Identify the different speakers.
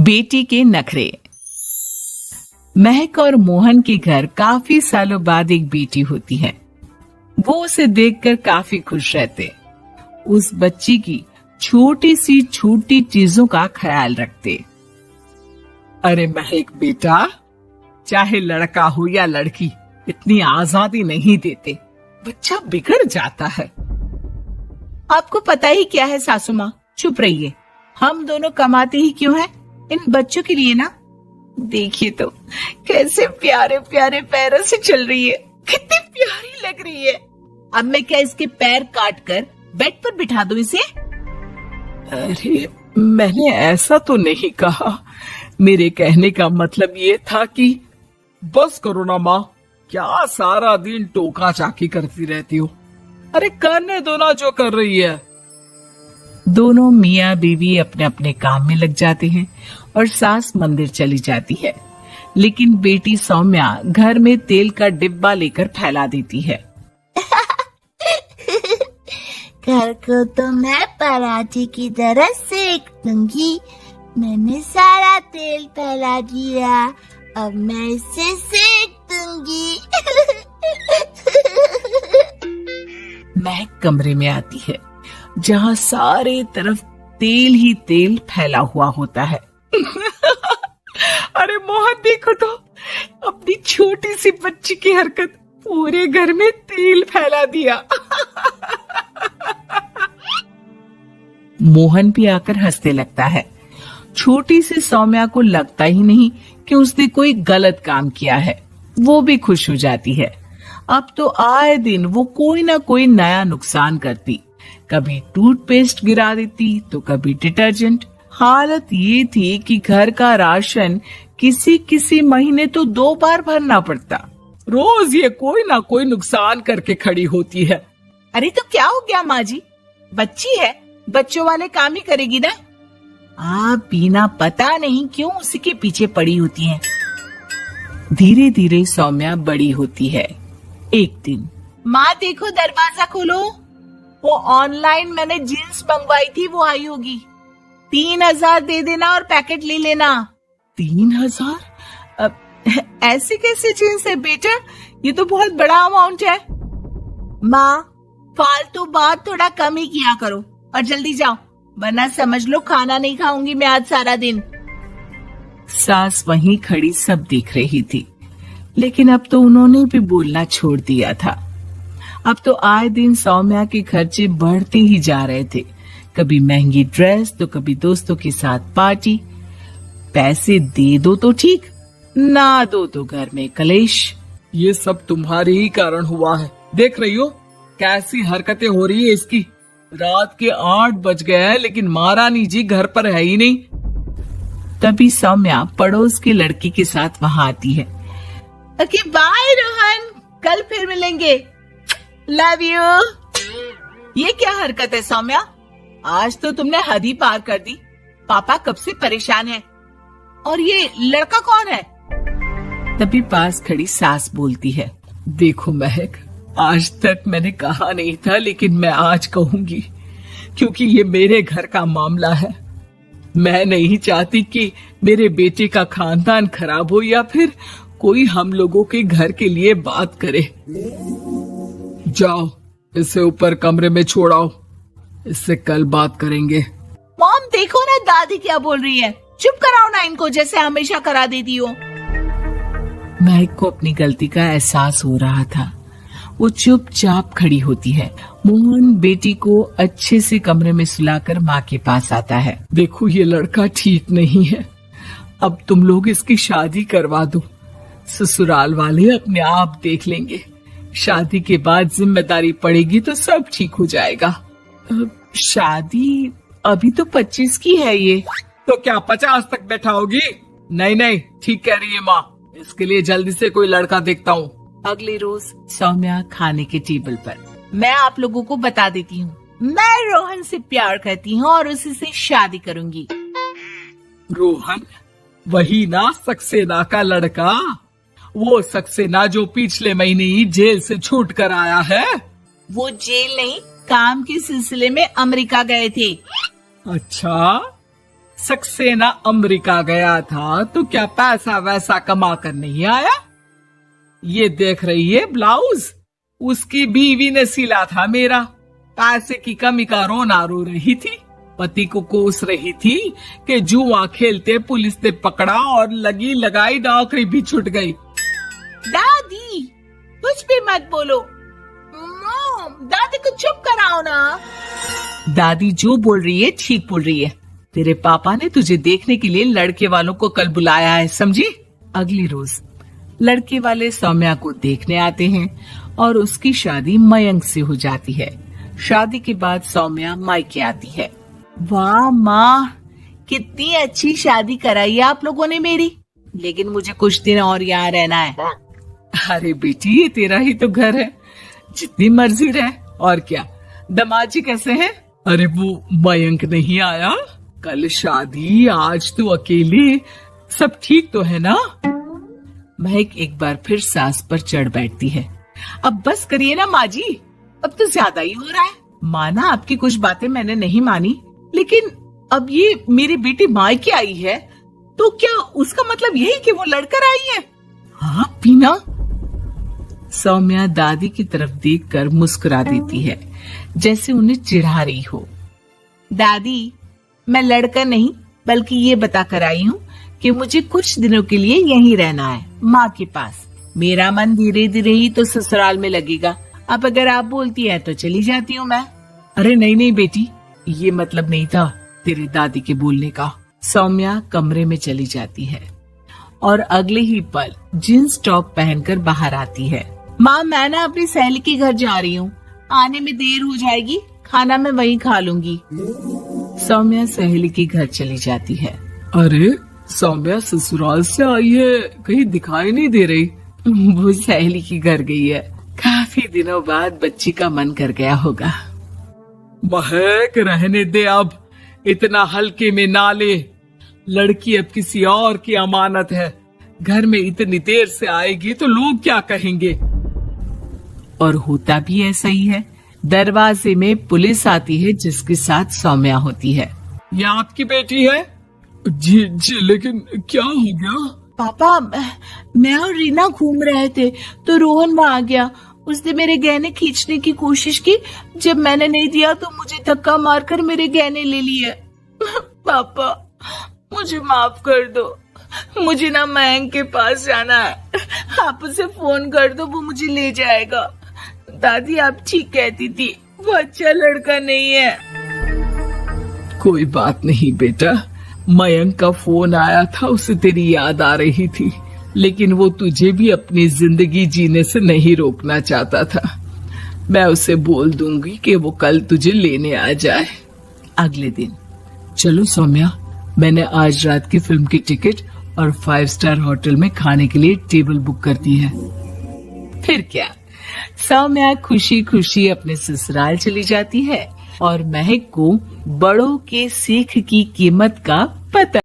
Speaker 1: बेटी के नखरे। महक और मोहन के घर काफी सालों बाद एक बेटी होती है। वो उसे देखकर काफी खुश रहते। उस बच्ची की छोटी सी छोटी चीजों का ख्याल रखते। अरे महक बेटा, चाहे लड़का हो या लड़की, इतनी आजादी नहीं देते, बच्चा बिगड़ जाता है। आपको पता ही क्या है सासू माँ, चुप रहिए। हम दोनों कमाते ही क्यों हैं? इन बच्चों के लिए ना। देखिए तो कैसे प्यारे प्यारे पैरों से चल रही है, कितनी प्यारी लग रही है। अब मैं क्या इसके पैर काट कर बेड पर बिठा दूं इसे? अरे मैंने ऐसा तो नहीं कहा। मेरे कहने का मतलब ये था कि बस करो ना माँ, क्या सारा दिन टोका चाकी करती रहती हो। अरे करने दो ना जो कर रही है। दोनों मियाँ बीवी अपने अपने काम में लग जाते हैं और सास मंदिर चली जाती है, लेकिन बेटी सौम्या घर में तेल का डिब्बा लेकर फैला देती है।
Speaker 2: घर को तो मैं पराठे की तरह सेक दूंगी। मैंने सारा तेल फैला दिया, अब मैं इसे सेक दूंगी।
Speaker 1: महक कमरे में आती है जहाँ सारे तरफ तेल ही तेल फैला हुआ होता है। अरे मोहन देखो तो, अपनी छोटी सी बच्ची की हरकत, पूरे घर में तेल फैला दिया। मोहन भी आकर हंसने लगता है। छोटी सी सौम्या को लगता ही नहीं कि उसने कोई गलत काम किया है। वो भी खुश हो जाती है। अब तो आए दिन वो कोई ना कोई नया नुकसान करती। कभी टूथपेस्ट गिरा देती तो कभी डिटर्जेंट। हालत ये थी कि घर का राशन किसी किसी महीने तो 2 बार भरना पड़ता। रोज ये कोई ना कोई नुकसान करके खड़ी होती है। अरे तो क्या हो गया माँ जी, बच्ची है, बच्चों वाले काम ही करेगी ना। आप बिना पता नहीं क्यों उसी के पीछे पड़ी होती हैं। धीरे धीरे सौम्या बड़ी होती है। एक दिन, माँ देखो दरवाजा खोलो, वो ऑनलाइन मैंने जीन्स मंगवाई थी, वो आई होगी। 3000 दे देना और पैकेट ले लेना। 3000? ऐसी कैसी जीन्स है बेटा, ये तो बहुत बड़ा अमाउंट है। माँ फालतू बात थोड़ा कम ही किया करो और जल्दी जाओ, वरना समझ लो खाना नहीं खाऊंगी मैं आज सारा दिन। सास वहीं खड़ी सब देख रही थी, लेकिन अब तो उन्होंने भी बोलना छोड़ दिया था। अब तो आए दिन सौम्या के खर्चे बढ़ते ही जा रहे थे। कभी महंगी ड्रेस तो कभी दोस्तों के साथ पार्टी। पैसे दे दो तो ठीक, ना दो तो घर में कलेश। ये सब तुम्हारे ही कारण हुआ है। देख रही हो कैसी हरकतें हो रही है इसकी। रात के 8 बज गए हैं, लेकिन महारानी जी घर पर है ही नहीं। तभी सौम्या पड़ोस की लड़की के साथ वहां आती है। ओके बाय रोहन, कल फिर मिलेंगे, लव यू। ये क्या हरकत है सौम्या, आज तो तुमने हद ही पार कर दी। पापा कब से परेशान है। और ये लड़का कौन है? तभी पास खड़ी सास बोलती है, देखो महक, आज तक मैंने कहा नहीं था, लेकिन मैं आज कहूंगी, क्योंकि ये मेरे घर का मामला है। मैं नहीं चाहती कि मेरे बेटे का खानदान खराब हो या फिर कोई हम लोगों के घर के लिए बात करे। जाओ इसे ऊपर कमरे में छोड़ाओ, इससे कल बात करेंगे। मॉम देखो ना दादी क्या बोल रही है, चुप कराओ ना इनको, जैसे हमेशा करा देती हो। महक को अपनी गलती का एहसास हो रहा था। वो चुपचाप खड़ी होती है। मोहन बेटी को अच्छे से कमरे में सुलाकर माँ के पास आता है। देखो ये लड़का ठीक नहीं है, अब तुम लोग इसकी शादी करवा दो। ससुराल वाले अपने आप देख लेंगे। शादी के बाद जिम्मेदारी पड़ेगी तो सब ठीक हो जाएगा। शादी अभी तो 25 की है ये। तो क्या 50 तक बैठाओगी? नहीं नहीं, ठीक कह रही है माँ, इसके लिए जल्दी से कोई लड़का देखता हूँ। अगले रोज सौम्या खाने के टेबल पर, मैं आप लोगों को बता देती हूँ, मैं रोहन से प्यार करती हूँ और उसी से शादी करूंगी। रोहन? वही ना सक्सेना का लड़का, वो सक्सेना जो पिछले महीने ही जेल से छूट कर आया है। वो जेल नहीं, काम के सिलसिले में अमेरिका गए थे। अच्छा,
Speaker 3: सक्सेना अमेरिका गया था तो क्या पैसा वैसा कमा कर नहीं आया? ये देख रही है ब्लाउज, उसकी बीवी ने सिला था मेरा। पैसे की कमी का रोना रो रही थी, पति को कोस रही थी कि जुआ खेलते पुलिस ने पकड़ा और लगी लगाई नौकरी भी छूट गई।
Speaker 1: दादी कुछ भी मत बोलो। मॉम, दादी को चुप कराओ ना।
Speaker 3: दादी जो बोल रही है ठीक बोल रही है। तेरे पापा ने तुझे देखने के लिए लड़के वालों को कल बुलाया है, समझी? अगले रोज लड़के वाले सौम्या को देखने आते हैं और उसकी शादी मयंक से हो जाती है। शादी के बाद सौम्या मायके आती है।
Speaker 1: वाह माँ, कितनी अच्छी शादी कराई है आप लोगों ने मेरी, लेकिन मुझे कुछ दिन और यहाँ रहना है।
Speaker 3: अरे बेटी, ये तेरा ही तो घर है, जितनी मर्जी रह। और क्या, दामाद जी कैसे हैं? अरे वो मयंक नहीं आया, कल शादी, आज तो अकेले, सब ठीक तो है ना? महक एक बार फिर सास पर चढ़ बैठती है।
Speaker 1: अब बस करिए ना माँ जी, अब तो ज्यादा ही हो रहा है। माना आपकी कुछ बातें मैंने नहीं मानी, लेकिन अब ये मेरी बेटी मायके आई है तो क्या उसका मतलब यही कि वो लड़कर आई है?
Speaker 3: हाँ पीना। सौम्या दादी की तरफ देखकर मुस्कुरा देती है, जैसे उन्हें चिढ़ा रही हो।
Speaker 1: दादी, मैं लड़कर नहीं बल्कि ये बता कर आई हूँ कि मुझे कुछ दिनों के लिए यहीं रहना है, माँ के पास। मेरा मन धीरे धीरे ही तो ससुराल में लगेगा। अब अगर आप बोलती है तो चली जाती हूँ मैं।
Speaker 3: अरे नहीं नहीं बेटी, ये मतलब नहीं था तेरे दादी के बोलने का। सौम्या कमरे में चली जाती है और अगले ही पल जींस टॉप पहनकर बाहर आती है।
Speaker 1: माँ, मैं ना अपनी सहेली के घर जा रही हूँ, आने में देर हो जाएगी, खाना मैं वहीं खा लूंगी।
Speaker 3: सौम्या सहेली के घर चली जाती है। अरे सौम्या ससुराल से आई है, कहीं दिखाई नहीं दे रही। वो सहेली के घर गई है, काफी दिनों बाद बच्ची का मन कर गया होगा। महक, रहने दे अब, इतना हल्के में ना ले। लड़की अब किसी और की अमानत है, घर में इतनी देर से आएगी तो लोग क्या कहेंगे? और होता भी ऐसा ही है। दरवाजे में पुलिस आती है जिसके साथ सौम्या होती है। ये आपकी बेटी है? जी जी, लेकिन क्या हो गया?
Speaker 1: पापा, मैं और रीना घूम रहे थे तो रोहन वहाँ आ गया। उसने मेरे गहने खींचने की कोशिश की, जब मैंने नहीं दिया तो मुझे धक्का मारकर मेरे गहने ले लिए। पापा, मुझे माफ कर दो, मुझे ना मयंक के पास जाना है। आप उसे फोन कर दो, वो मुझे ले जाएगा। दादी आप ठीक कहती थी, वो अच्छा लड़का नहीं है।
Speaker 3: कोई बात नहीं बेटा, मयंक का फोन आया था, उसे तेरी याद आ रही थी, लेकिन वो तुझे भी अपनी जिंदगी जीने से नहीं रोकना चाहता था। मैं उसे बोल दूंगी कि वो कल तुझे लेने आ जाए। अगले दिन, चलो सौम्या, मैंने आज रात की फिल्म की टिकट और 5 स्टार होटल में खाने के लिए टेबल बुक कर दी है। फिर क्या, सौम्या खुशी खुशी अपने ससुराल चली जाती है और महक को बड़ों के सीख की कीमत का पता